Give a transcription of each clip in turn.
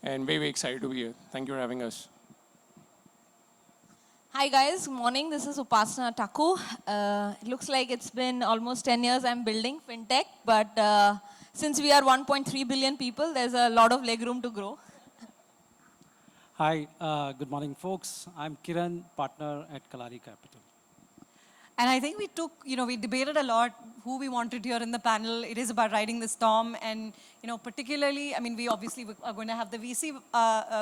and very, very excited to be here. Thank you for having us. Hi guys, good morning. This is Upasana Taku. It looks like it's been almost 10 years I'm building fintech, but since we are 1.3 billion people, there's a lot of legroom to grow. Hi, good morning folks. I'm Kiran, partner at Kalaari Capital. And I think we debated a lot who we wanted here in the panel. It is about riding the storm and, particularly, we obviously are going to have the VC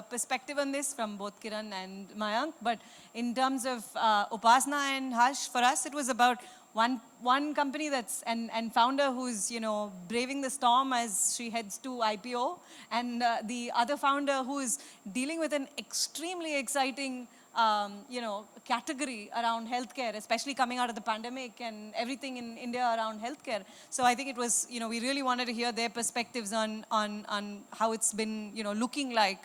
perspective on this from both Kiran and Mayank. But in terms of Upasana and Harsh, for us, it was about one company and founder who's, braving the storm as she heads to IPO. And the other founder who is dealing with an extremely exciting category around healthcare, especially coming out of the pandemic and everything in India around healthcare. So I think it was, we really wanted to hear their perspectives on how it's been, looking like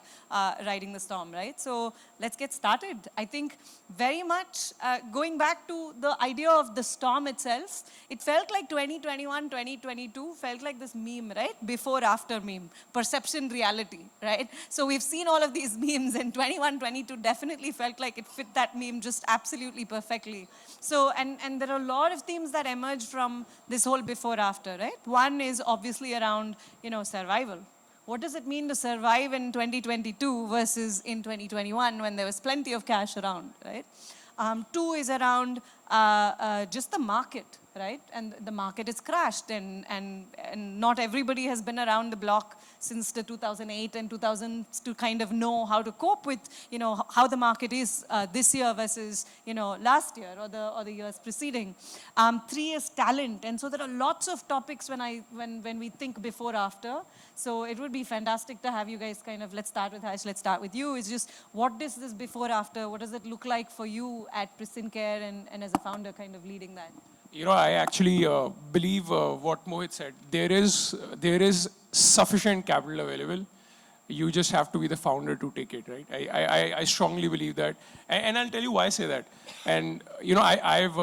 riding the storm, right? So let's get started. I think very much going back to the idea of the storm itself, it felt like 2021, 2022 felt like this meme, right? Before, after meme, perception, reality, right? So we've seen all of these memes, and 21, 22 definitely felt like it fit that meme just absolutely perfectly. So, and there are a lot of themes that emerge from this whole before after, right? One is obviously around, survival. What does it mean to survive in 2022 versus in 2021 when there was plenty of cash around, right? Two is around just the market, right? And the market has crashed, and not everybody has been around the block since the 2008 and 2000s to kind of know how to cope with, how the market is this year versus, last year or the years preceding. Three is talent, and so there are lots of topics when we think before after. So it would be fantastic to have you guys kind of, let's start with Harsh, let's start with you. It's just, what is this before after? What does it look like for you at Pristyn Care and as a founder kind of leading that? I actually believe what Mohit said. There is sufficient capital available. You just have to be the founder to take it, right? I strongly believe that. And I'll tell you why I say that. And, I've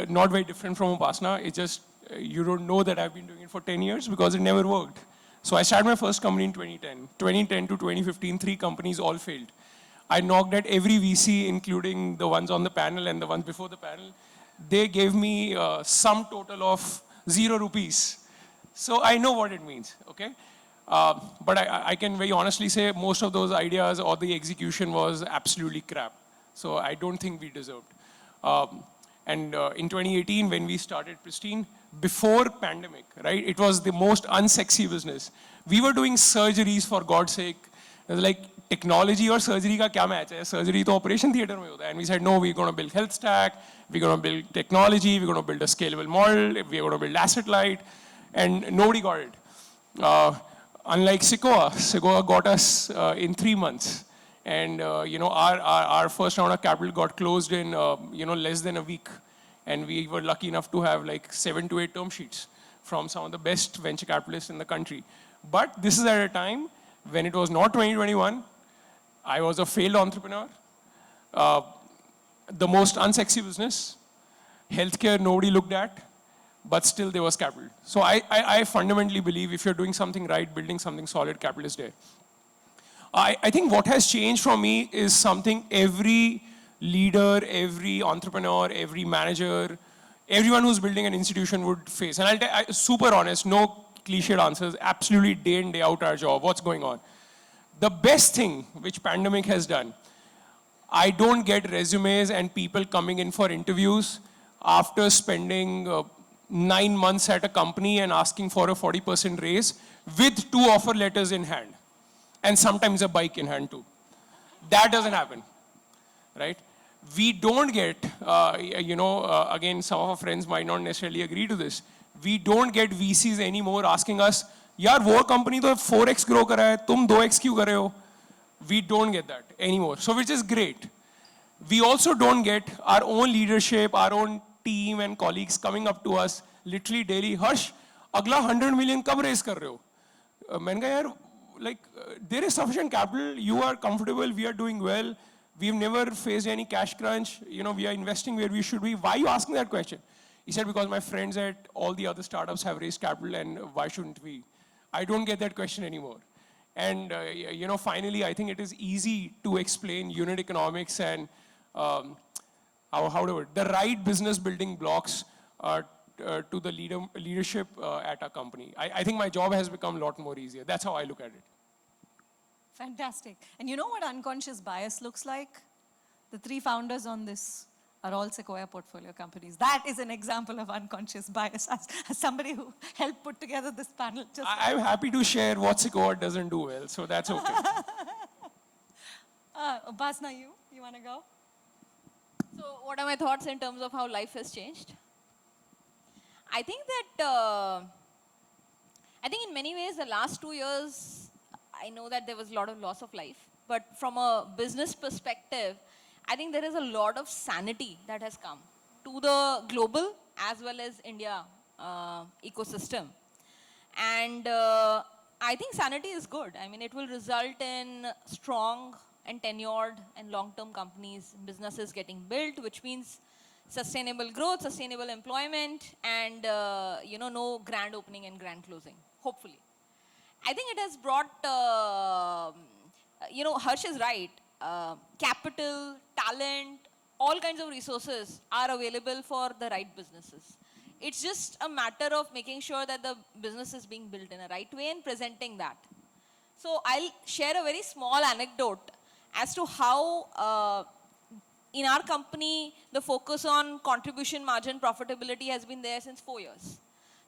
not very different from Upasana. It's just, you don't know that I've been doing it for 10 years because it never worked. So I started my first company in 2010. 2010 to 2015, 3 companies all failed. I knocked at every VC, including the ones on the panel and the ones before the panel. They gave me some total of 0 rupees. So I know what it means, okay? But I can very honestly say most of those ideas or the execution was absolutely crap. So I don't think we deserved. In 2018, when we started Pristyn, before pandemic, right? It was the most unsexy business. We were doing surgeries, for God's sake. It was like, technology or surgery ka kya match hai? Surgery to operation theater mein hota hai. And we said, no, we're going to build health stack, we're going to build technology, we're going to build a scalable model, we're going to build asset light, and nobody got it. Unlike Sequoia got us in 3 months. And, our first round of capital got closed in, less than a week. And we were lucky enough to have like 7 to 8 term sheets from some of the best venture capitalists in the country. But this is at a time when it was not 2021. I was a failed entrepreneur. The most unsexy business. Healthcare nobody looked at, but still there was capital. So I fundamentally believe if you're doing something right, building something solid, capital is there. I think what has changed for me is something every leader, every entrepreneur, every manager, everyone who's building an institution would face. And I'll super honest, no cliched answers, absolutely day in, day out our job, what's going on. The best thing which pandemic has done, I don't get resumes and people coming in for interviews after spending 9 months at a company and asking for a 40% raise with 2 offer letters in hand. And sometimes a bike in hand too. That doesn't happen, right? We don't get, again, some of our friends might not necessarily agree to this. We don't get VCs anymore asking us, yaar, wo company to 4x grow kar raha hai, tum 2x kyun kar rahe ho? We don't get that anymore, so which is great. We also don't get our own leadership, our own team and colleagues coming up to us literally daily, Harsh, agla 100 million kab raise kar rahe ho? Maine kaha, yaar, like, there is sufficient capital, you are comfortable, we are doing well, we've never faced any cash crunch, we are investing where we should be. Why are you asking that question? He said, because my friends at all the other startups have raised capital and why shouldn't we? I don't get that question anymore. And finally, I think it is easy to explain unit economics and the right business building blocks to the leadership at our company. I think my job has become a lot more easier. That's how I look at it. Fantastic. And you know what unconscious bias looks like? The 3 founders on this are all Sequoia portfolio companies. That is an example of unconscious bias. As somebody who helped put together this panel. I'm happy to share what Sequoia doesn't do well, so that's okay. Upasana, you want to go? So what are my thoughts in terms of how life has changed? I think that, I think in many ways the last 2 years, I know that there was a lot of loss of life. But from a business perspective, I think there is a lot of sanity that has come to the global as well as India ecosystem. And I think sanity is good. I mean, it will result in strong and tenured and long-term companies, businesses getting built, which means sustainable growth, sustainable employment, and no grand opening and grand closing, hopefully. I think it has brought, Harsh is right. Capital, talent, all kinds of resources are available for the right businesses. It's just a matter of making sure that the business is being built in a right way and presenting that. So I'll share a very small anecdote as to how in our company, the focus on contribution margin profitability has been there since 4 years.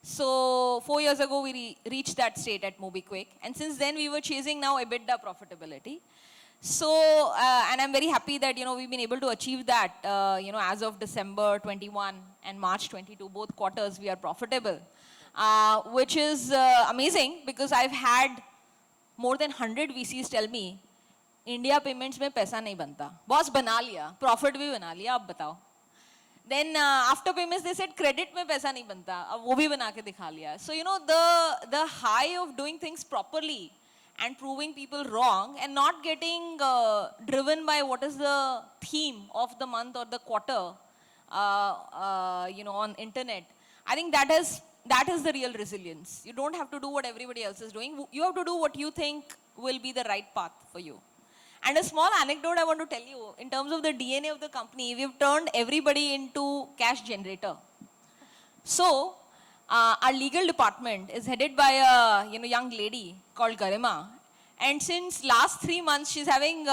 So 4 years ago, we reached that state at Mobikwik. And since then, we were chasing now EBITDA profitability. So, and I'm very happy that, we've been able to achieve that, as of December 21 and March 22, both quarters, we are profitable, which is amazing because I've had more than 100 VCs tell me, India payments में पैसा नहीं बनता. Boss बना लिया, profit भी बना लिया, अब बताओ. Then after payments, they said credit में पैसा नहीं बनता, अब वो भी बना के दिखा लिया. So, the high of doing things properly and proving people wrong and not getting driven by what is the theme of the month or the quarter, on internet. I think that is the real resilience. You don't have to do what everybody else is doing. You have to do what you think will be the right path for you. And a small anecdote I want to tell you, in terms of the DNA of the company, we've turned everybody into cash generator. So, our legal department is headed by a young lady called Garima. And since last 3 months, she's having,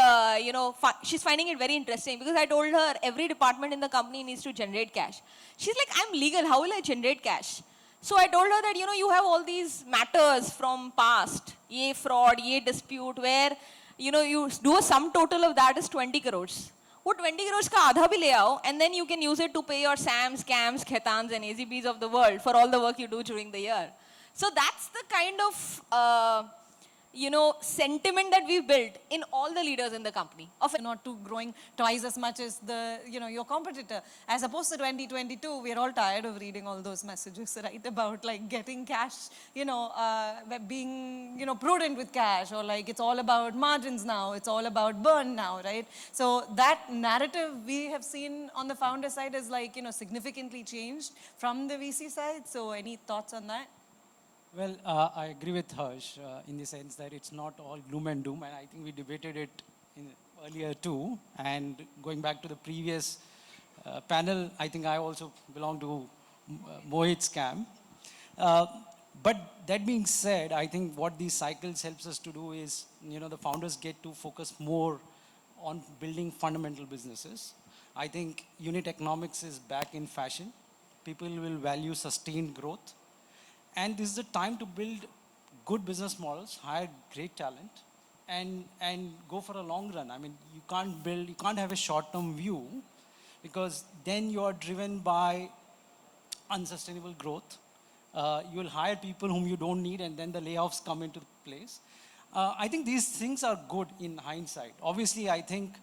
she's finding it very interesting because I told her every department in the company needs to generate cash. She's like, I'm legal, how will I generate cash? So I told her that, you have all these matters from past, ye fraud, ye dispute, where, you do a sum total of that is 20 crores. वो 20 crores का आधा भी ले आओ, and then you can use it to pay your SAMs, CAMs, Khetans, and AZBs of the world for all the work you do during the year. So that's the kind of, sentiment that we've built in all the leaders in the company. Of not to growing twice as much as your competitor. As opposed to 2022, we're all tired of reading all those messages, right? About like getting cash, being, prudent with cash, or like it's all about margins now, it's all about burn now, right? So that narrative we have seen on the founder side is like, significantly changed from the VC side. So any thoughts on that? Well, I agree with Harsh in the sense that it's not all gloom and doom, and I think we debated it earlier too. And going back to the previous panel, I think I also belong to Mohit's camp. But that being said, I think what these cycles helps us to do is, the founders get to focus more on building fundamental businesses. I think unit economics is back in fashion. People will value sustained growth. And this is the time to build good business models, hire great talent, and go for a long run. I mean, you can't have a short-term view because then you are driven by unsustainable growth. You will hire people whom you don't need, and then the layoffs come into place. I think these things are good in hindsight. Obviously, I think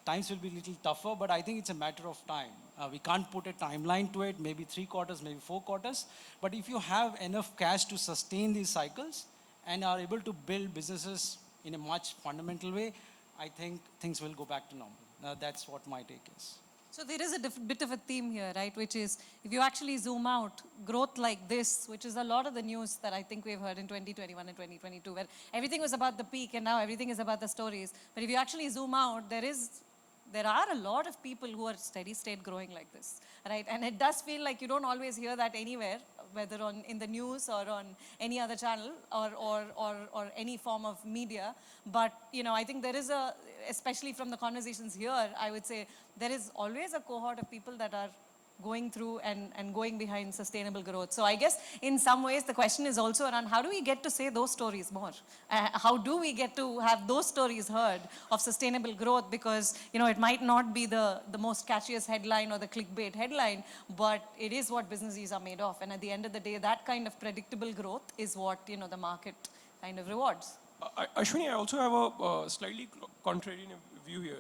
times will be a little tougher, but I think it's a matter of time. We can't put a timeline to it, maybe 3 quarters, maybe 4 quarters. But if you have enough cash to sustain these cycles and are able to build businesses in a much fundamental way, I think things will go back to normal. That's what my take is. So there is a bit of a theme here, right? Which is, if you actually zoom out, growth like this, which is a lot of the news that I think we've heard in 2021 and 2022, where everything was about the peak and now everything is about the stories. But if you actually zoom out, there are a lot of people who are steady state growing like this, right? And it does feel like you don't always hear that anywhere, whether in the news or on any other channel or any form of media. But, I think there is especially from the conversations here, I would say there is always a cohort of people that are going through and going behind sustainable growth. So I guess in some ways the question is also around how do we get to say those stories more? How do we get to have those stories heard of sustainable growth? Because, it might not be the most catchiest headline or the clickbait headline, but it is what businesses are made of. And at the end of the day, that kind of predictable growth is what, the market kind of rewards. Ashwini, I also have a slightly contrarian view here.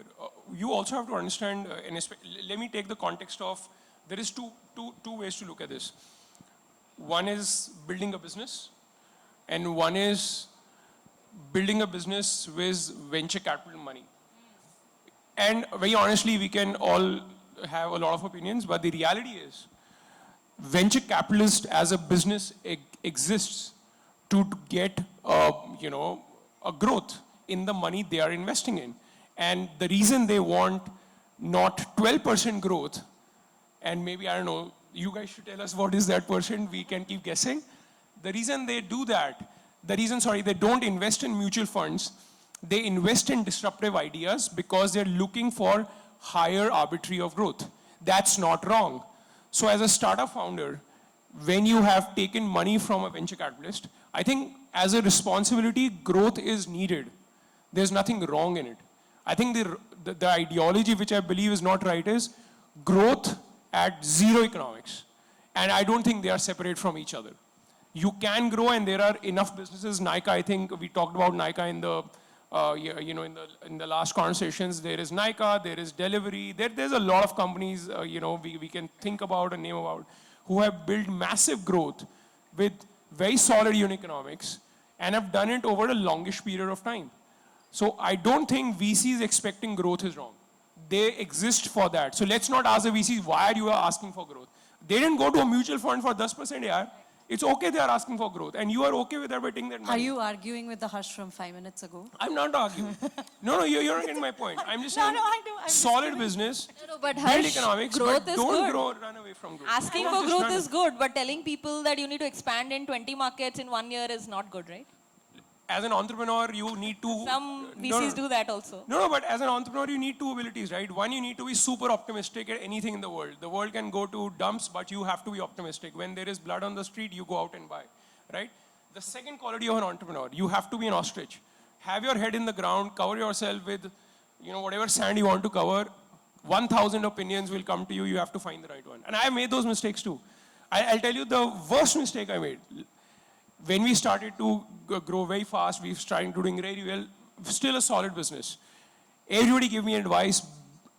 You also have to understand, let me take the context of, there is two ways to look at this. One is building a business, and one is building a business with venture capital money. And very honestly, we can all have a lot of opinions, but the reality is, venture capitalist as a business exists to get, a growth in the money they are investing in. And the reason they want not 12% growth, and maybe, I don't know, you guys should tell us what is that percent, we can keep guessing. The reason they do that, they don't invest in mutual funds, they invest in disruptive ideas because they're looking for higher arbitrary of growth. That's not wrong. So as a startup founder, when you have taken money from a venture capitalist, I think as a responsibility, growth is needed. There's nothing wrong in it. I think the ideology which I believe is not right is growth at zero economics. And I don't think they are separate from each other. You can grow, and there are enough businesses. Nykaa, I think we talked about Nykaa in the, in the last conversations. There is Nykaa, there is Delivery. There's a lot of companies, we can think about and name about, who have built massive growth with very solid unit economics and have done it over a longish period of time. So I don't think VCs expecting growth is wrong. They exist for that. So let's not ask the VCs, why are you asking for growth? They didn't go to a mutual fund for 10% AR. It's okay they are asking for growth. And you are okay with that by taking that money. Are you arguing with the Harsh from 5 minutes ago? I'm not arguing. No, you're not getting my point. I'm just saying, I do. I'm solid business, But build Harsh, economics, growth but is don't good. run away from growth. Asking Don't for just growth run is good, but telling people that you need to expand in 20 markets in 1 year is not good, right? As an entrepreneur, you need to... Some VCs do that also. No, but as an entrepreneur, you need two abilities, right? One, you need to be super optimistic at anything in the world. The world can go to dumps, but you have to be optimistic. When there is blood on the street, you go out and buy, right? The second quality of an entrepreneur, you have to be an ostrich. Have your head in the ground, cover yourself with, whatever sand you want to cover. 1,000 opinions will come to you, you have to find the right one. And I made those mistakes too. I'll tell you the worst mistake I made. When we started to grow very fast, we started doing very well, still a solid business. Everybody gave me advice,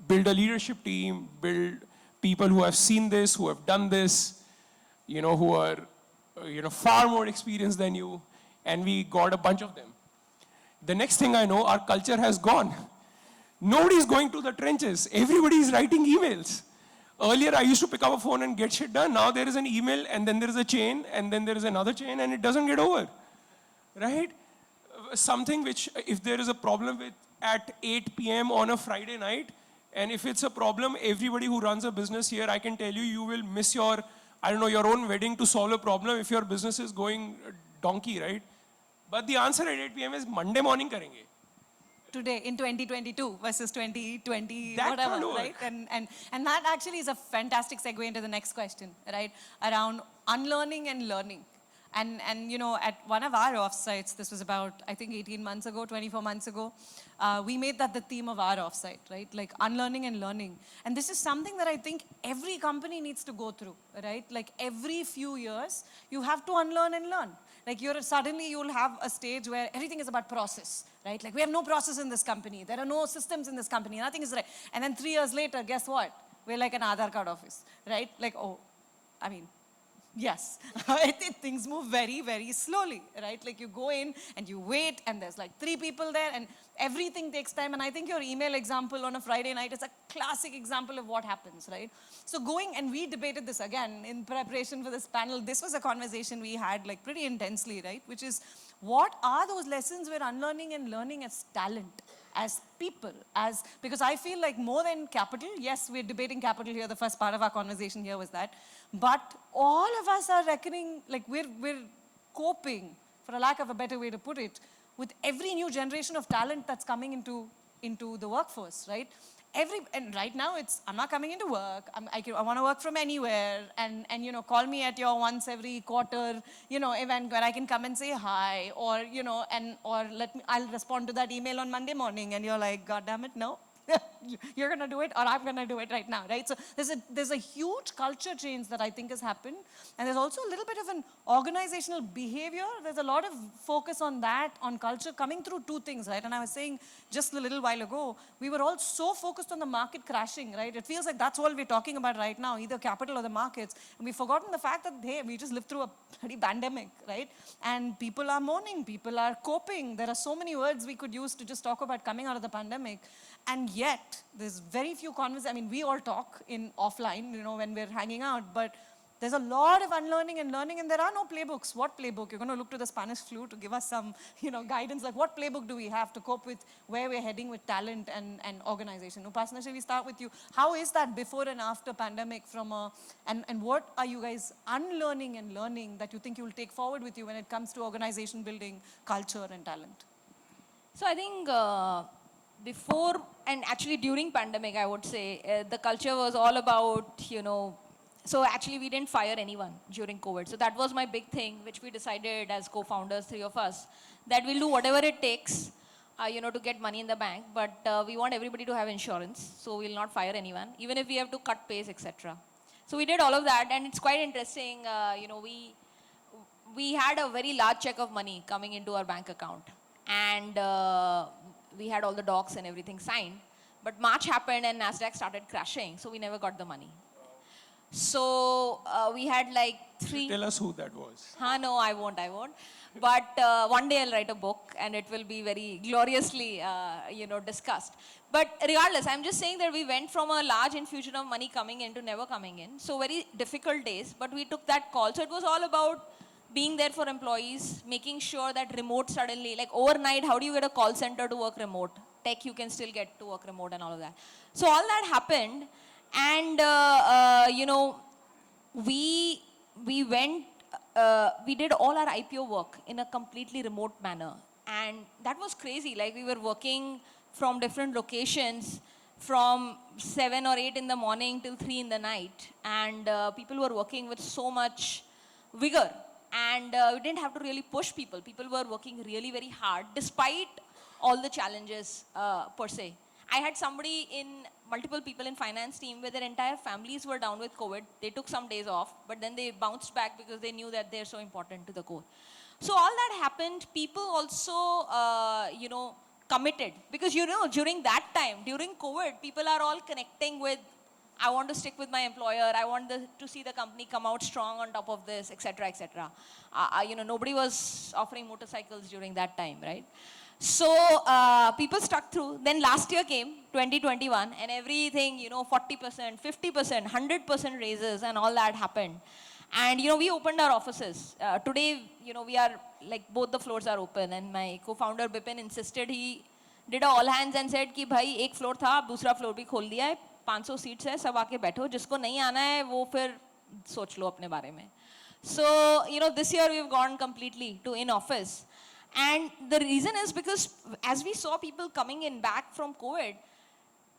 build a leadership team, build people who have seen this, who have done this, who are, far more experienced than you, and we got a bunch of them. The next thing I know, our culture has gone. Nobody's going to the trenches. Everybody is writing emails. Earlier, I used to pick up a phone and get shit done. Now there is an email, and then there is a chain, and then there is another chain, and it doesn't get over, right? Something which, if there is a problem with at 8 p.m. on a Friday night, and if it's a problem, everybody who runs a business here, I can tell you, you will miss your, your own wedding to solve a problem if your business is going donkey, right? But the answer at 8 p.m. is Monday morning karenge. Today in 2022 versus 2020, that whatever, right? And that actually is a fantastic segue into the next question, right? Around unlearning and learning. And at one of our offsites, this was about, I think 18 months ago, 24 months ago, we made that the theme of our offsite, right? Like unlearning and learning. And this is something that I think every company needs to go through, right? Like every few years, you have to unlearn and learn. Like suddenly you'll have a stage where everything is about process, right? Like we have no process in this company. There are no systems in this company. Nothing is right. And then 3 years later, guess what? We're like an Aadhaar card office, right? Like, yes, things move very, very slowly, right? Like you go in and you wait and there's like 3 people there and everything takes time. And I think your email example on a Friday night is a classic example of what happens, right? So going, and we debated this again in preparation for this panel. This was a conversation we had like pretty intensely, right? Which is, what are those lessons we're unlearning and learning as talent, as people, because I feel like more than capital, yes, we're debating capital here, the first part of our conversation here was that, but all of us are reckoning, like we're coping, for a lack of a better way to put it, with every new generation of talent that's coming into the workforce, right? And right now I'm not coming into work, I want to work from anywhere, and you know, call me at your once every quarter, you know, event where I can come and say hi, or, you know, I'll respond to that email on Monday morning, and you're like, God damn it, no. You're going to do it, or I'm going to do it right now, right? So there's a huge culture change that I think has happened. And there's also a little bit of an organizational behavior. There's a lot of focus on that, on culture, coming through two things, right? And I was saying just a little while ago, we were all so focused on the market crashing, right? It feels like that's all we're talking about right now, either capital or the markets. And we've forgotten the fact that, hey, we just lived through a bloody pandemic, right? And people are mourning, people are coping. There are so many words we could use to just talk about coming out of the pandemic. And yet, there's very few conversations. I mean, we all talk in offline, you know, when we're hanging out, but there's a lot of unlearning and learning, and there are no playbooks. What playbook? You're going to look to the Spanish flu to give us some, you know, guidance. Like, what playbook do we have to cope with where we're heading with talent and organization? Upasana, shall we start with you? How is that before and after pandemic and what are you guys unlearning and learning that you think you'll take forward with you when it comes to organization building, culture, and talent? So I think before and actually during pandemic, I would say the culture was all about, you know, so actually we didn't fire anyone during COVID. So that was my big thing, which we decided as co-founders, three of us, that we'll do whatever it takes, you know, to get money in the bank. But we want everybody to have insurance, so we'll not fire anyone, even if we have to cut pays, etc. So we did all of that, and it's quite interesting. You know, we had a very large check of money coming into our bank account, and we had all the docs and everything signed. But March happened and NASDAQ started crashing, so we never got the money. So we had like three. Tell us who that was. No, I won't. But one day I'll write a book and it will be very gloriously, you know, discussed. But regardless, I'm just saying that we went from a large infusion of money coming in to never coming in. So very difficult days, but we took that call. So it was all about being there for employees, making sure that remote suddenly, like overnight, how do you get a call center to work remote? Tech, you can still get to work remote and all of that. So all that happened. And, you know, we went, we did all our IPO work in a completely remote manner. And that was crazy. Like, we were working from different locations from 7 or 8 in the morning till 3 in the night. And people were working with so much vigor. And we didn't have to really push people. People were working really very hard, despite all the challenges per se. I had multiple people in finance team where their entire families were down with COVID. They took some days off, but then they bounced back because they knew that they're so important to the core. So all that happened. People also, you know, committed. Because, you know, during that time, during COVID, people are all connecting with, I want to stick with my employer. I want to see the company come out strong on top of this, etc., etc. You know, nobody was offering motorcycles during that time, right? So people stuck through. Then last year came, 2021, and everything, you know, 40%, 50%, 100% raises and all that happened. And, you know, we opened our offices. Today, you know, we are, like, both the floors are open. And my co-founder, Bipin, insisted, he did a all hands and said कि भाई एक floor था, अब दूसरा floor भी खोल दिया है, 500 seats है, सब आके बैठो, जिसको नहीं आना है, वो फिर सोच लो अपने बारे में. So, you know, this year we've gone completely to in-office. And the reason is because as we saw people coming in back from COVID,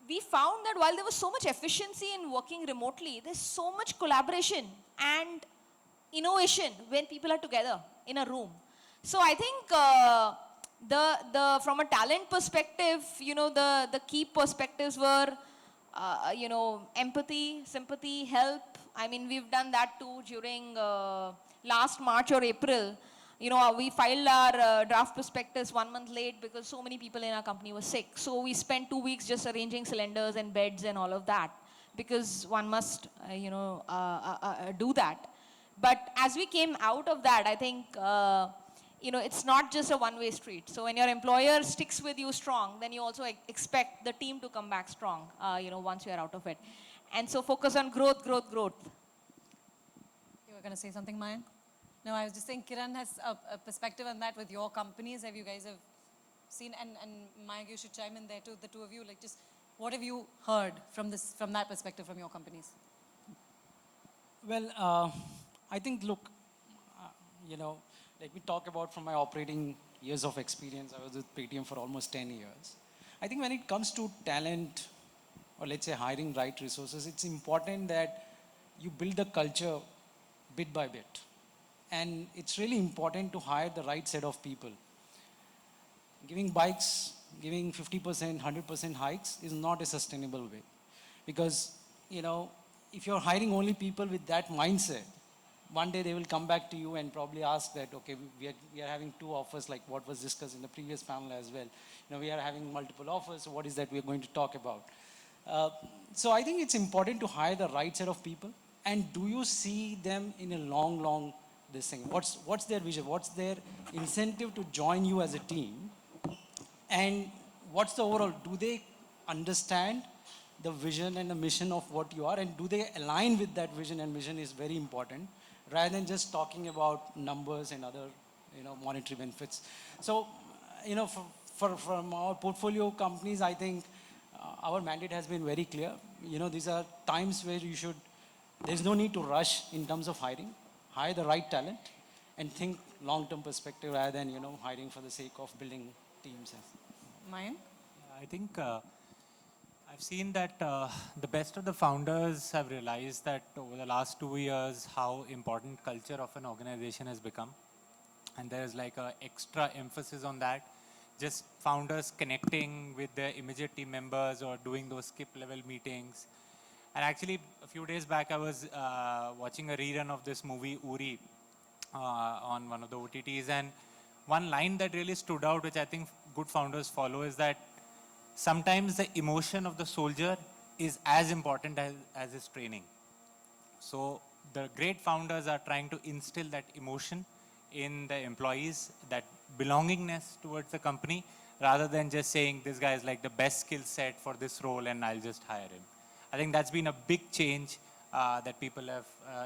we found that while there was so much efficiency in working remotely, there's so much collaboration and innovation when people are together in a room. So I think from a talent perspective, you know, the key perspectives were, you know, empathy, sympathy, help. I mean, we've done that too during last March or April. You know, we filed our draft prospectus 1 month late because so many people in our company were sick. So we spent 2 weeks just arranging cylinders and beds and all of that because one must, you know, do that. But as we came out of that, I think it's not just a one-way street. So when your employer sticks with you strong, then you also expect the team to come back strong, once you're out of it. And so focus on growth, growth, growth. You were going to say something, Mayank? No, I was just saying Kiran has a perspective on that with your companies. Have you guys have seen, and Mayank, you should chime in there too, the two of you, like just what have you heard from that perspective from your companies? Well, I think, look, let me talk about from my operating years of experience. I was with Paytm for almost 10 years. I think when it comes to talent, or let's say hiring right resources, it's important that you build a culture bit by bit. And it's really important to hire the right set of people. Giving bikes, giving 50%, 100% hikes is not a sustainable way. Because, if you're hiring only people with that mindset, one day they will come back to you and probably ask that, okay, we are having 2 offers, like what was discussed in the previous panel as well. We are having multiple offers, so what is that we are going to talk about? So I think it's important to hire the right set of people. And do you see them in a long this thing? What's their vision? What's their incentive to join you as a team? And what's the overall, do they understand the vision and the mission of what you are, and do they align with that vision and mission is very important, rather than just talking about numbers and other, monetary benefits. So, from our portfolio companies, I think our mandate has been very clear. These are times where there's no need to rush in terms of hiring. Hire the right talent and think long-term perspective rather than, hiring for the sake of building teams. Mayank? I think I've seen that the best of the founders have realized that over the last 2 years how important culture of an organization has become. And there's like an extra emphasis on that. Just founders connecting with their immediate team members or doing those skip level meetings. And actually, a few days back, I was watching a rerun of this movie, Uri, on one of the OTTs. And one line that really stood out, which I think good founders follow, is that sometimes the emotion of the soldier is as important as his training. So the great founders are trying to instill that emotion in the employees, that belongingness towards the company, rather than just saying this guy is like the best skill set for this role and I'll just hire him. I think that's been a big change that people have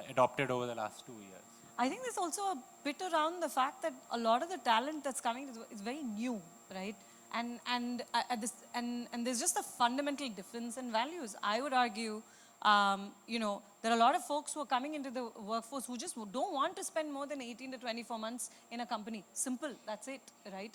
adopted over the last 2 years. I think there's also a bit around the fact that a lot of the talent that's coming is very new, right? And there's just a fundamental difference in values. I would argue, there are a lot of folks who are coming into the workforce who just don't want to spend more than 18 to 24 months in a company. Simple, that's it, right?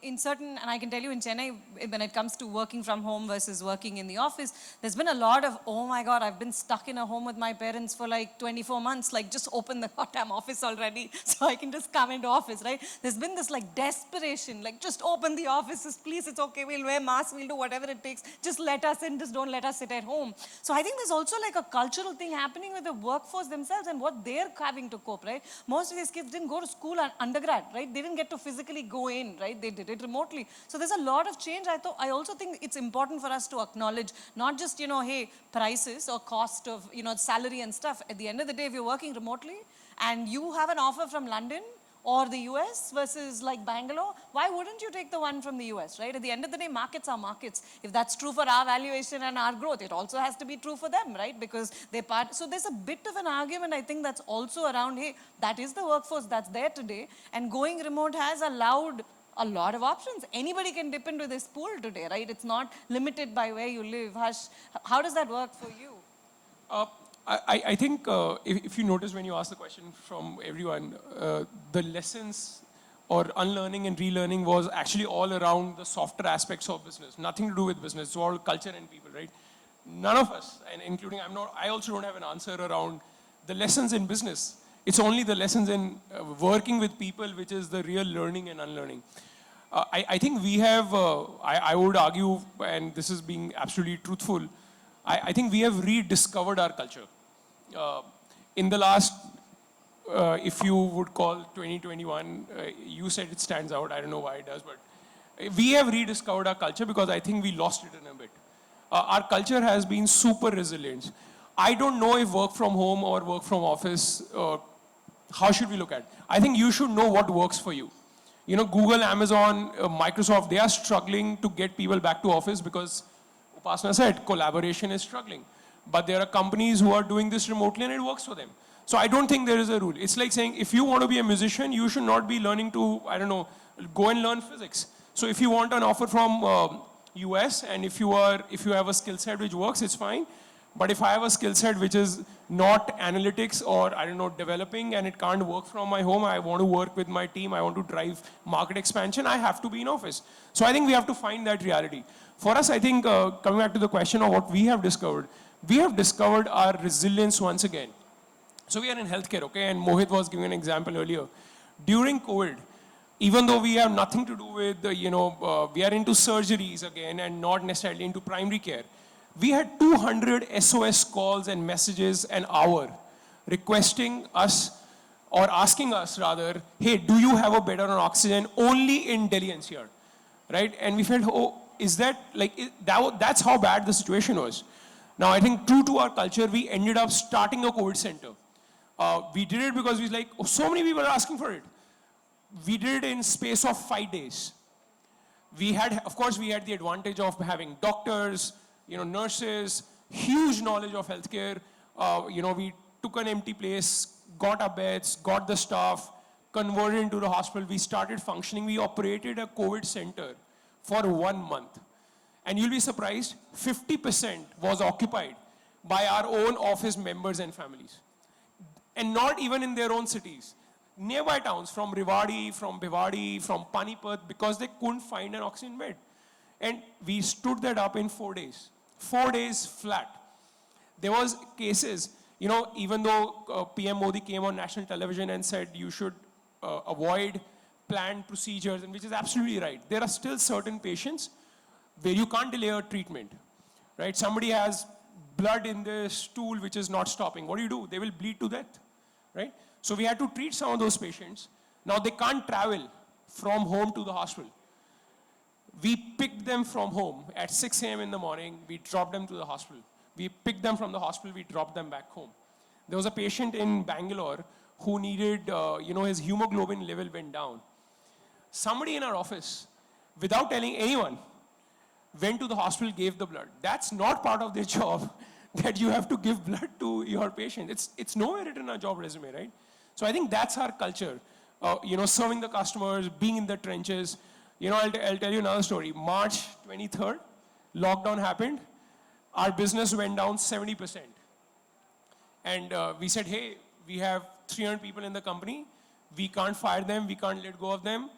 In certain, and I can tell you in Chennai, when it comes to working from home versus working in the office, there's been a lot of, oh my God, I've been stuck in a home with my parents for like 24 months, like just open the goddamn office already so I can just come into office, right? There's been this like desperation, like just open the offices, please, it's okay, we'll wear masks, we'll do whatever it takes, just let us in, just don't let us sit at home. So I think there's also like a cultural thing happening with the workforce themselves and what they're having to cope, right? Most of these kids didn't go to school undergrad, right? They didn't get to physically go in, right? They did it remotely. So there's a lot of change. I also think it's important for us to acknowledge not just, hey, prices or cost of, salary and stuff. At the end of the day, if you're working remotely and you have an offer from London or the US versus like Bangalore, why wouldn't you take the one from the US, right? At the end of the day, markets are markets. If that's true for our valuation and our growth, it also has to be true for them, right? Because so there's a bit of an argument, I think, that's also around, hey, that is the workforce that's there today, and going remote has allowed a lot of options. Anybody can dip into this pool today, right? It's not limited by where you live. Harsh, how does that work for you? I think if you notice when you ask the question from everyone, the lessons or unlearning and relearning was actually all around the softer aspects of business. Nothing to do with business. It's all culture and people, right? None of us, and including I also don't have an answer around the lessons in business. It's only the lessons in working with people which is the real learning and unlearning. I think we have, I would argue, and this is being absolutely truthful, I think we have rediscovered our culture. In the last, if you would call 2021, you said it stands out. I don't know why it does, but we have rediscovered our culture because I think we lost it in a bit. Our culture has been super resilient. I don't know if work from home or work from office how should we look at? I think you should know what works for you. You know, Google, Amazon, Microsoft, they are struggling to get people back to office because Upasana said collaboration is struggling. But there are companies who are doing this remotely and it works for them. So I don't think there is a rule. It's like saying if you want to be a musician, you should not be learning to, I don't know, go and learn physics. So if you want an offer from US and if you have a skill set which works, it's fine. But if I have a skill set which is not analytics or, I don't know, developing and it can't work from my home, I want to work with my team, I want to drive market expansion, I have to be in office. So I think we have to find that reality. For us, I think, coming back to the question of what we have discovered our resilience once again. So we are in healthcare, okay? And Mohit was giving an example earlier. During COVID, even though we have nothing to do with, we are into surgeries again and not necessarily into primary care. We had 200 SOS calls and messages an hour requesting us or asking us rather, hey, do you have a bed on oxygen only in Delhi-NCR, right? And we felt, oh, is that like, that's how bad the situation was. Now, I think true to our culture, we ended up starting a COVID center. We did it because we was like, oh, so many people are asking for it. We did it in space of 5 days. We had, of course, we had the advantage of having doctors, nurses, huge knowledge of healthcare. We took an empty place, got our beds, got the staff, converted into the hospital. We started functioning. We operated a COVID center for 1 month. And you'll be surprised, 50% was occupied by our own office members and families. And not even in their own cities. Nearby towns, from Rewari, from Bhiwadi, from Panipat, because they couldn't find an oxygen bed. And we stood that up in 4 days. 4 days flat. There was cases, even though PM Modi came on national television and said you should avoid planned procedures, and which is absolutely right. There are still certain patients where you can't delay a treatment, right? Somebody has blood in the stool which is not stopping. What do? They will bleed to death, right? So we had to treat some of those patients. Now they can't travel from home to the hospital. We picked them from home at 6 a.m. in the morning. We dropped them to the hospital. We picked them from the hospital. We dropped them back home. There was a patient in Bangalore who needed, his hemoglobin level went down. Somebody in our office, without telling anyone, went to the hospital, gave the blood. That's not part of their job, that you have to give blood to your patient. It's nowhere written in our job resume, right? So I think that's our culture. Serving the customers, being in the trenches. I'll tell you another story. March 23rd, lockdown happened. Our business went down 70%. And we said, hey, we have 300 people in the company. We can't fire them. We can't let go of them.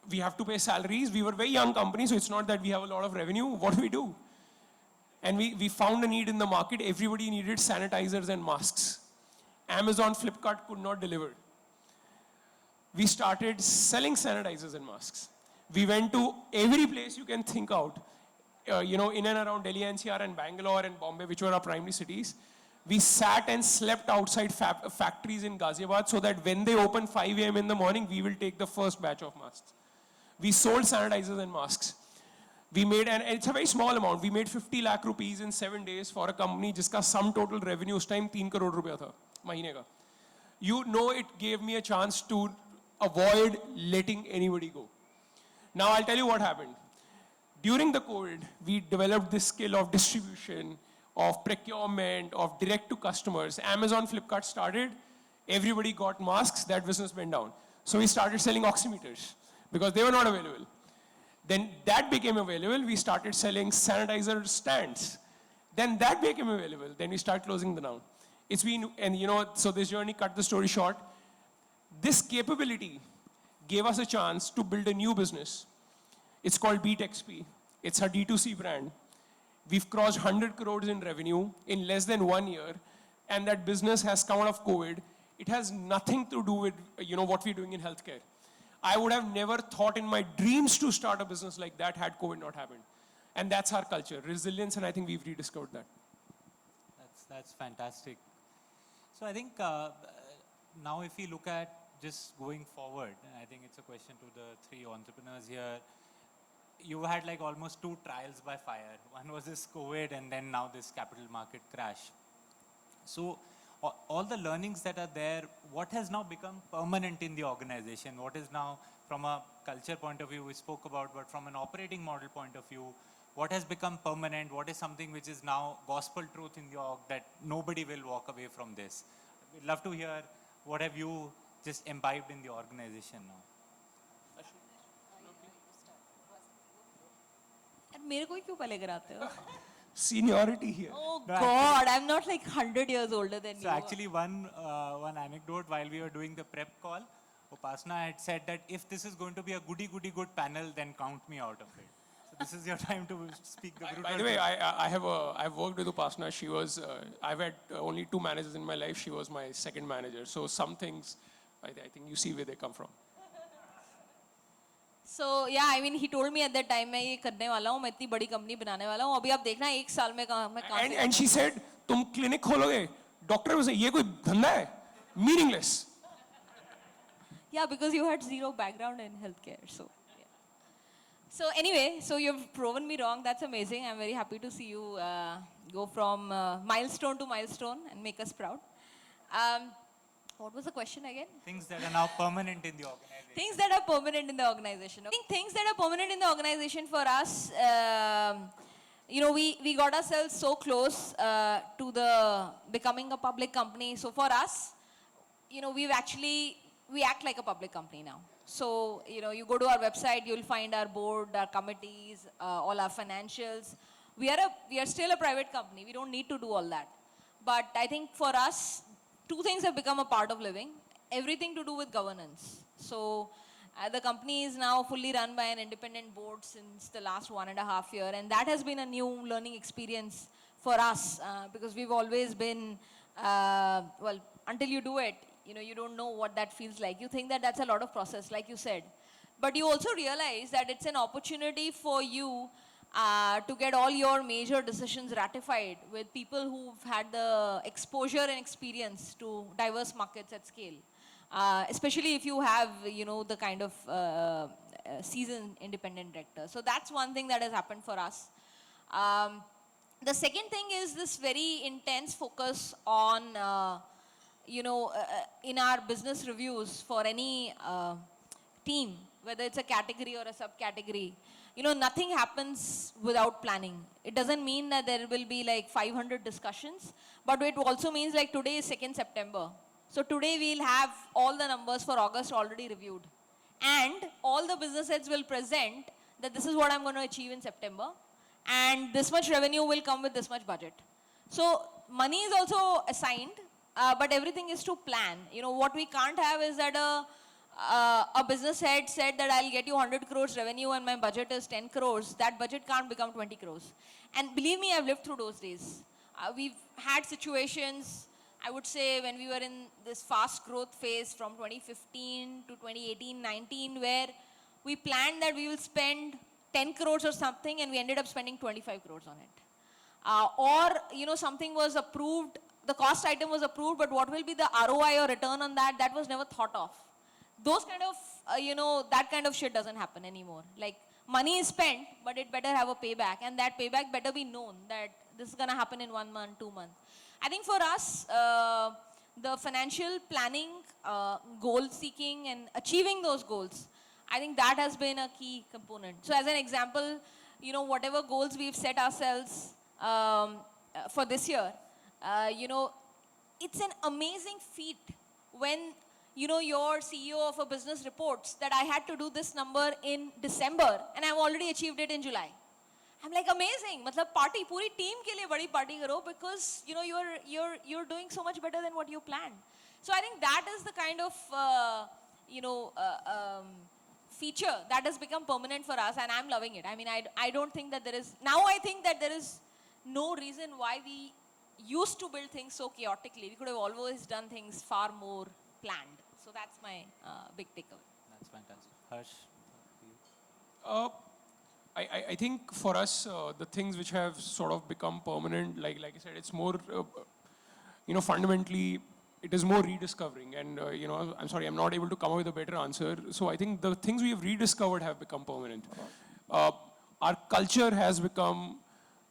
We have to pay salaries. We were a very young company, so it's not that we have a lot of revenue. What do we do? And we found a need in the market. Everybody needed sanitizers and masks. Amazon, Flipkart could not deliver. We started selling sanitizers and masks. We went to every place you can think out, in and around Delhi-NCR and Bangalore and Bombay, which were our primary cities. We sat and slept outside factories in Ghaziabad so that when they open 5 a.m. in the morning, we will take the first batch of masks. We sold sanitizers and masks. We made, and it's a very small amount, we made 50 lakh rupees in 7 days for a company jiska sum total revenue us time 3 crore rupiya tha, mahine ka. It gave me a chance to avoid letting anybody go. Now I'll tell you what happened. During the COVID, we developed this skill of distribution, of procurement, of direct to customers. Amazon, Flipkart started, everybody got masks, that business went down. So we started selling oximeters because they were not available. Then that became available, we started selling sanitizer stands. Then that became available, then we started closing them down. It's been, and so this journey, cut the story short, this capability gave us a chance to build a new business. It's called BeatXP. It's a D2C brand. We've crossed 100 crores in revenue in less than 1 year, and that business has come out of COVID. It has nothing to do with what we're doing in healthcare. I would have never thought in my dreams to start a business like that had COVID not happened. And that's our culture, resilience, and I think we've rediscovered that. That's fantastic. So I think now if we look at just going forward, I think it's a question to the 3 entrepreneurs here. You had like almost 2 trials by fire. One was this COVID and then now this capital market crash. So all the learnings that are there, what has now become permanent in the organization? What is now, from a culture point of view, we spoke about, but from an operating model point of view, what has become permanent? What is something which is now gospel truth in the org that nobody will walk away from this? We'd love to hear what have you just imbibed in the organization now? मेरे को ही क्यों पहले कराते हो? Seniority here. Oh No, God, I'm not like 100 years older than So you. actually one anecdote while we were doing the prep call, Upasana had said that if this is going to be a goody good panel, then count me out of it. So this is your time to speak the brutal By the way, truth. I've worked with Upasana. She was, I've had only 2 managers in my life. She was my second manager. So some things, I think you see where they come from. So yeah, I mean, he told me at that time मैं ये करने वाला हूँ, मैं इतनी बड़ी company बनाने वाला हूँ. अभी आप देखना 1 साल में मैं कहाँ से And she said, तुम clinic खोलोगे? Doctor was ये कोई धंधा है? Meaningless. Yeah, because you had 0 background in healthcare. So, yeah. So anyway, so you've proven me wrong. That's amazing. I'm very happy to see you go from milestone to milestone and make us proud. What was the question again? Things that are now permanent in the organization. Things that are permanent in the organization. I think things that are permanent in the organization for us, you know, we got ourselves so close to the becoming a public company. So for us, you know, we act like a public company now. So, you know, you go to our website, you'll find our board, our committees, all our financials. We are still a private company. We don't need to do all that. But I think for us, 2 things have become a part of living. Everything to do with governance. So the company is now fully run by an independent board since the last 1.5 years. And that has been a new learning experience for us because we've always been, well, until you do it, you know, you don't know what that feels like. You think that that's a lot of process, like you said. But you also realize that it's an opportunity for you to get all your major decisions ratified with people who've had the exposure and experience to diverse markets at scale. Especially if you have, you know, the kind of seasoned independent director. So that's one thing that has happened for us. The second thing is this very intense focus on, you know, in our business reviews for any team, whether it's a category or a subcategory, you know, nothing happens without planning. It doesn't mean that there will be like 500 discussions, but it also means like today is 2nd September. So today we'll have all the numbers for August already reviewed. And all the business heads will present that this is what I'm going to achieve in September. And this much revenue will come with this much budget. So money is also assigned, but everything is to plan. You know, what we can't have is that a business head said that I'll get you 100 crores revenue and my budget is 10 crores. That budget can't become 20 crores. And believe me, I've lived through those days. We've had situations, I would say, when we were in this fast growth phase from 2015 to 2018-19, where we planned that we will spend 10 crores or something and we ended up spending 25 crores on it. Or, you know, something was approved, the cost item was approved, but what will be the ROI or return on that, that was never thought of. Those kind of, you know, that kind of shit doesn't happen anymore. Like, money is spent, but it better have a payback. And that payback better be known that this is going to happen in 1 month, 2 months. I think for us, the financial planning, goal seeking and achieving those goals, I think that has been a key component. So as an example, you know, whatever goals we've set ourselves for this year, you know, it's an amazing feat when, you know, your CEO of a business reports that I had to do this number in December and I've already achieved it in July. I'm like, amazing. Matlab party, puri team ke liye badi party karo because, you know, you're doing so much better than what you planned. So I think that is the kind of, you know, feature that has become permanent for us and I'm loving it. I mean, I don't think that there is, now I think that there is no reason why we used to build things so chaotically. We could have always done things far more planned. So that's my big takeaway. That's fantastic. Harsh? I think for us, the things which have sort of become permanent, like I said, it's more, you know, fundamentally, it is more rediscovering. And, you know, I'm sorry, I'm not able to come up with a better answer. So I think the things we have rediscovered have become permanent. Our culture has become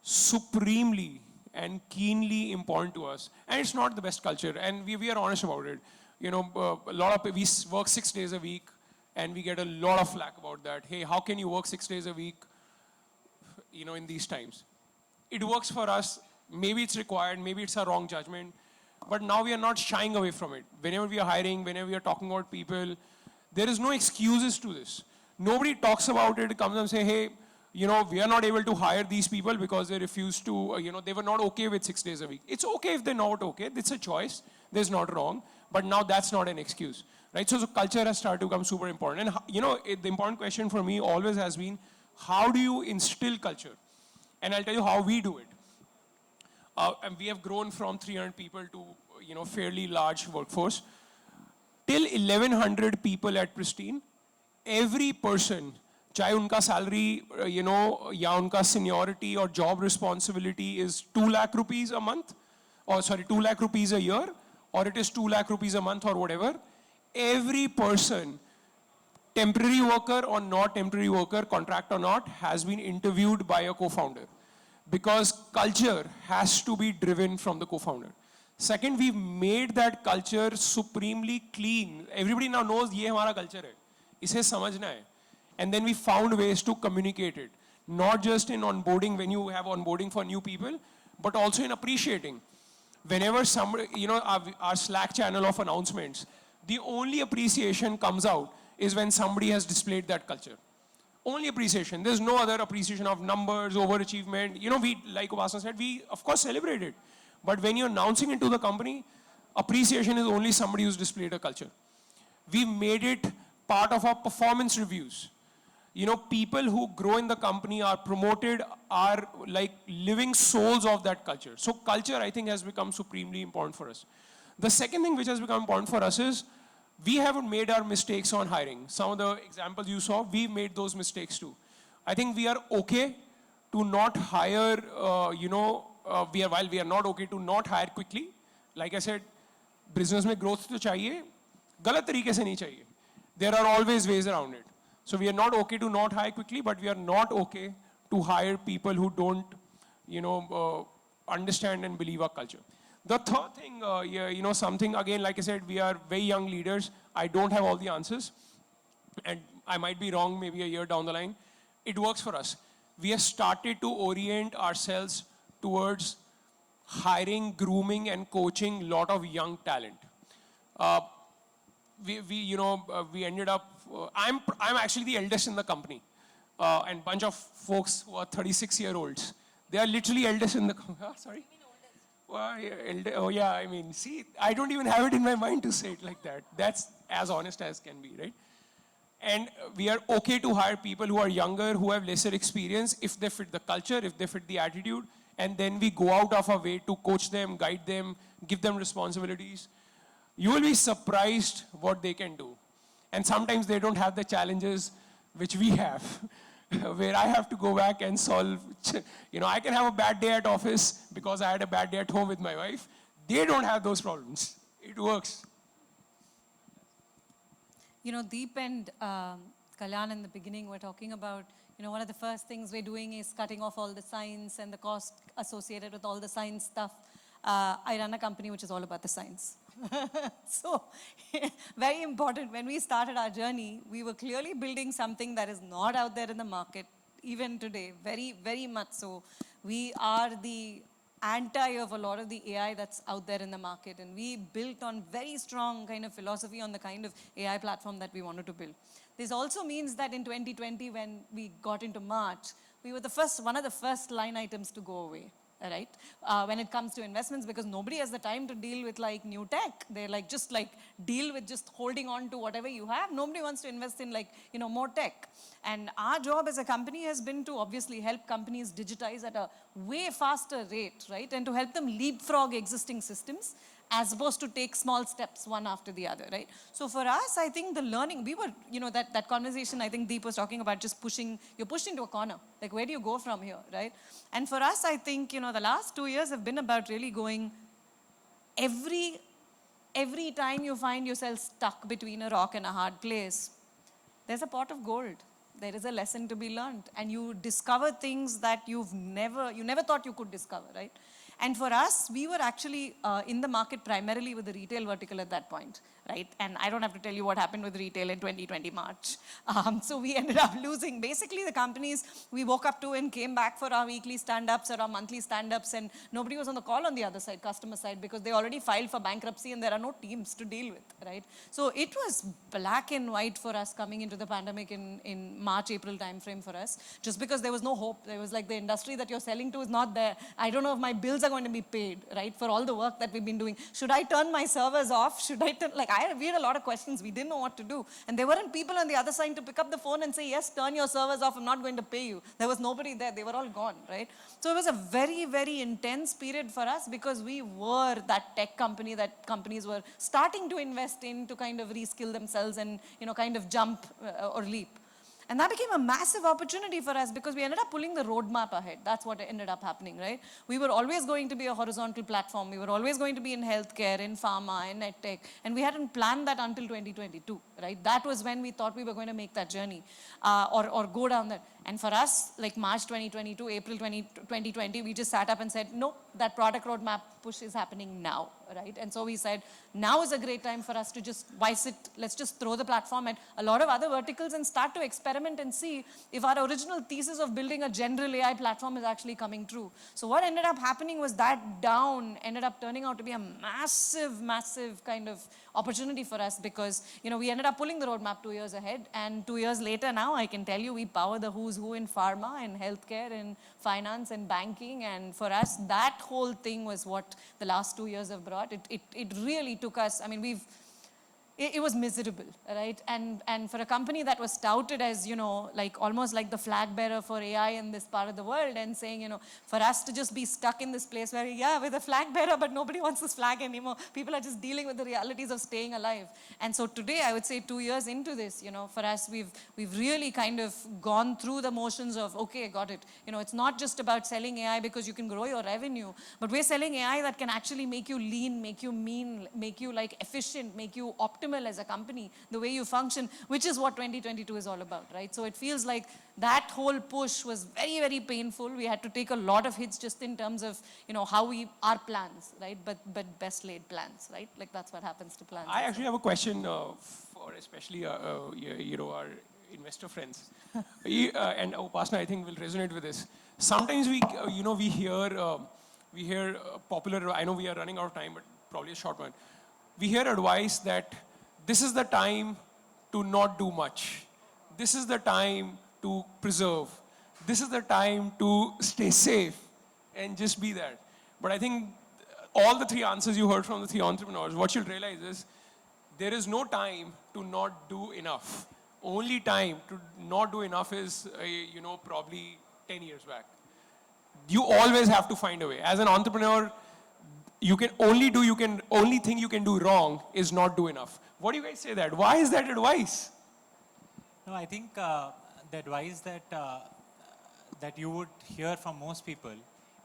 supremely and keenly important to us. And it's not the best culture, and we are honest about it. You know, a lot of, we work 6 days a week, and we get a lot of flack about that. Hey, how can you work 6 days a week, you know, in these times? It works for us. Maybe it's required, maybe it's a wrong judgment, but now we are not shying away from it. Whenever we are hiring, whenever we are talking about people, there is no excuses to this. Nobody talks about it, comes and say, hey, you know, we are not able to hire these people because they refused to, you know, they were not okay with 6 days a week. It's okay if they're not okay. It's a choice. There's not wrong. But now that's not an excuse, right? So culture has started to become super important. And, you know, the important question for me always has been, how do you instill culture? And I'll tell you how we do it. And we have grown from 300 people to, you know, fairly large workforce. Till 1,100 people at Pristyn, every person, चाहे उनका salary, you know, या उनका seniority or job responsibility is 2 lakh rupees a month, or sorry, 2 lakh rupees a year, or it is 2 lakh rupees a month or whatever, every person, temporary worker or not temporary worker, contract or not, has been interviewed by a co-founder. Because culture has to be driven from the co-founder. Second, we've made that culture supremely clean. Everybody now knows ये हमारा culture है. इसे समझना है. And then we found ways to communicate it. Not just in onboarding, when you have onboarding for new people, but also in appreciating. Whenever somebody, you know, our Slack channel of announcements, the only appreciation comes out is when somebody has displayed that culture. Only appreciation. There's no other appreciation of numbers, overachievement. You know, we, like Upasana said, we of course celebrate it. But when you're announcing into the company, appreciation is only somebody who's displayed a culture. We've made it part of our performance reviews. You know, people who grow in the company are promoted, are like living souls of that culture. So culture, I think, has become supremely important for us. The second thing which has become important for us is, we haven't made our mistakes on hiring. Some of the examples you saw, we've made those mistakes too. I think we are okay to not hire, you know, while we are not okay to not hire quickly. Like I said, business में growth तो चाहिए, गलत तरीके से नहीं चाहिए. There are always ways around it. So we are not okay to not hire quickly, but we are not okay to hire people who don't, you know, understand and believe our culture. The third thing, you know, something, again, like I said, we are very young leaders. I don't have all the answers. And I might be wrong maybe a year down the line. It works for us. We have started to orient ourselves towards hiring, grooming, and coaching a lot of young talent. We ended up, I'm actually the eldest in the company. And bunch of folks who are 36-year-olds. They are literally eldest in the company. Sorry? Well, oh yeah, I mean, see, I don't even have it in my mind to say it like that. That's as honest as can be, right? And we are okay to hire people who are younger, who have lesser experience, if they fit the culture, if they fit the attitude, and then we go out of our way to coach them, guide them, give them responsibilities. You will be surprised what they can do. And sometimes they don't have the challenges which we have. Where I have to go back and solve, you know, I can have a bad day at office because I had a bad day at home with my wife. They don't have those problems. It works. You know, Deep and Kalyan in the beginning were talking about, you know, one of the first things we're doing is cutting off all the science and the cost associated with all the science stuff. I run a company which is all about the science. So, very important. When we started our journey, we were clearly building something that is not out there in the market, even today, very, very much so. We are the anti of a lot of the AI that's out there in the market. And we built on very strong kind of philosophy on the kind of AI platform that we wanted to build. This also means that in 2020, when we got into March, we were the first, one of the first line items to go away. Right? When it comes to investments, because nobody has the time to deal with like new tech. They're like, just like deal with just holding on to whatever you have. Nobody wants to invest in like, you know, more tech. And our job as a company has been to obviously help companies digitize at a way faster rate, right? And to help them leapfrog existing systems as opposed to take small steps one after the other, right? So for us, I think the learning, we were, you know, that conversation I think Deep was talking about, just pushing, you're pushed into a corner. Like, where do you go from here, right? And for us, I think, you know, the last 2 years have been about really going, every time you find yourself stuck between a rock and a hard place, there's a pot of gold. There is a lesson to be learned. And you discover things that you never thought you could discover, right? And for us, we were actually in the market primarily with the retail vertical at that point, right? And I don't have to tell you what happened with retail in 2020 March. So we ended up losing. Basically, the companies we woke up to and came back for our weekly stand-ups or our monthly stand-ups, and nobody was on the call on the other side, customer side, because they already filed for bankruptcy and there are no teams to deal with, right? So it was black and white for us coming into the pandemic in March, April timeframe for us, just because there was no hope. There was like the industry that you're selling to is not there. I don't know if my bills are going to be paid, right, for all the work that we've been doing. Should I turn my servers off? Should I turn, like, we had a lot of questions. We didn't know what to do. And there weren't people on the other side to pick up the phone and say, yes, turn your servers off, I'm not going to pay you. There was nobody there. They were all gone, right? So it was a very, very intense period for us because we were that tech company that companies were starting to invest in to kind of reskill themselves and, you know, kind of jump or leap. And that became a massive opportunity for us because we ended up pulling the roadmap ahead. That's what ended up happening, right? We were always going to be a horizontal platform. We were always going to be in healthcare, in pharma, in edtech. And we hadn't planned that until 2022, right? That was when we thought we were going to make that journey or go down that. And for us, like March 2022, April 2020, we just sat up and said, no, that product roadmap push is happening now, right? And so we said, now is a great time for us to just, let's just throw the platform at a lot of other verticals and start to experiment and see if our original thesis of building a general AI platform is actually coming true. So what ended up happening was that down ended up turning out to be a massive, massive kind of opportunity for us because, you know, we ended up pulling the roadmap 2 years ahead. And 2 years later now, I can tell you, we power the who's who in pharma and healthcare and finance and banking. And for us, that whole thing was what the last 2 years have brought. It really took us, I mean, it was miserable, right? And for a company that was touted as, you know, like almost like the flag bearer for AI in this part of the world and saying, you know, for us to just be stuck in this place where, yeah, we're the flag bearer, but nobody wants this flag anymore. People are just dealing with the realities of staying alive. And so today, I would say 2 years into this, you know, for us, we've really kind of gone through the motions of, okay, got it. You know, it's not just about selling AI because you can grow your revenue, but we're selling AI that can actually make you lean, make you mean, make you like efficient, make you optimal as a company, the way you function, which is what 2022 is all about, right? So it feels like that whole push was very, very painful. We had to take a lot of hits just in terms of, you know, how our plans, right? But best laid plans, right? Like that's what happens to plans. I actually have a question for especially, you know, our investor friends. And Upasana, I think, will resonate with this. Sometimes you know, we hear popular, I know we are running out of time, but probably a short one. We hear advice that this is the time to not do much. This is the time to preserve. This is the time to stay safe and just be there. But I think all the three answers you heard from the three entrepreneurs, what you'll realize is there is no time to not do enough. Only time to not do enough is, you know, probably 10 years back. You always have to find a way. As an entrepreneur, only thing you can do wrong is not do enough. What do you guys say that? Why is that advice? No, I think the advice that you would hear from most people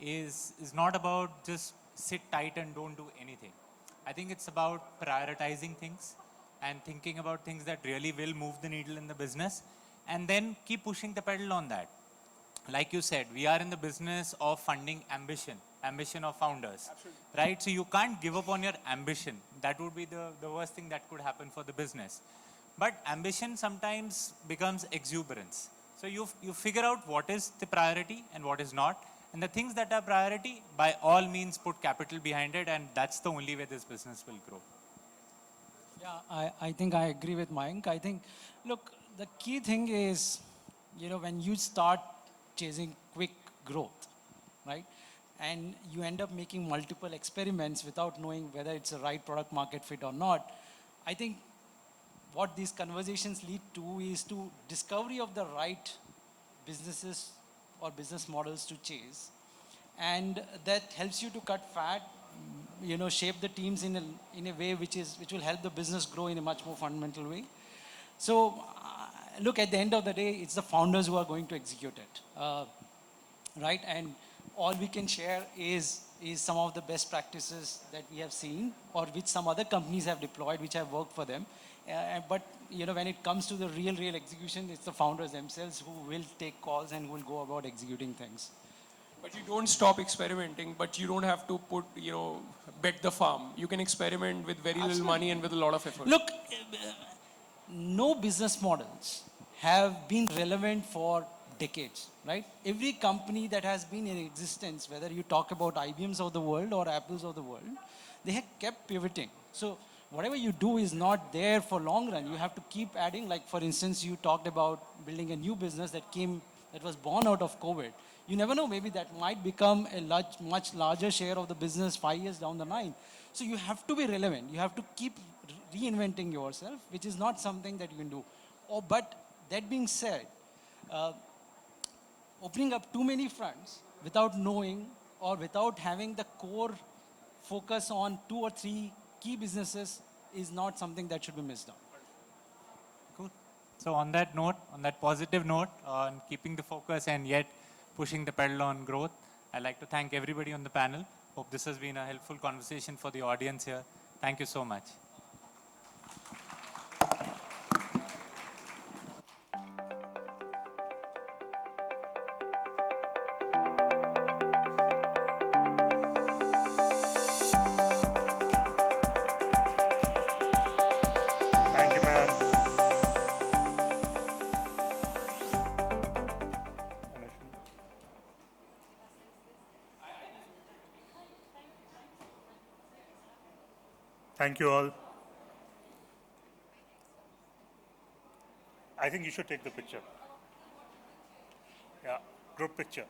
is not about just sit tight and don't do anything. I think it's about prioritizing things and thinking about things that really will move the needle in the business and then keep pushing the pedal on that. Like you said, we are in the business of funding ambition of founders. Absolutely. Right? So you can't give up on your ambition. That would be the worst thing that could happen for the business. But ambition sometimes becomes exuberance. So you figure out what is the priority and what is not. And the things that are priority, by all means, put capital behind it. And that's the only way this business will grow. Yeah, I think I agree with Mayank. I think, look, the key thing is, you know, when you start chasing quick growth, right? And you end up making multiple experiments without knowing whether it's a right product market fit or not. I think what these conversations lead to is to discovery of the right businesses or business models to chase. And that helps you to cut fat, you know, shape the teams in a way which will help the business grow in a much more fundamental way. So look, at the end of the day, it's the founders who are going to execute it, right? And all we can share is some of the best practices that we have seen or which some other companies have deployed, which have worked for them. But you know, when it comes to the real execution, it's the founders themselves who will take calls and who will go about executing things. But you don't stop experimenting, but you don't have to put, bet the farm. You can experiment with very little money and with a lot of effort. Look, no business models have been relevant for decades, right? Every company that has been in existence, whether you talk about IBMs of the world or Apples of the world, they have kept pivoting. So whatever you do is not there for long run. You have to keep adding. Like for instance, you talked about building a new business that was born out of COVID. You never know, maybe that might become a much larger share of the business 5 years down the line. So you have to be relevant. You have to keep reinventing yourself, which is not something that you can do. But that being said, opening up too many fronts without knowing or without having the core focus on 2 or 3 key businesses is not something that should be missed on. Cool. So on that note, on that positive note, on keeping the focus and yet pushing the pedal on growth, I'd like to thank everybody on the panel. Hope this has been a helpful conversation for the audience here. Thank you so much. Thank you, man. Thank you all. I think you should take the picture. Yeah, group picture.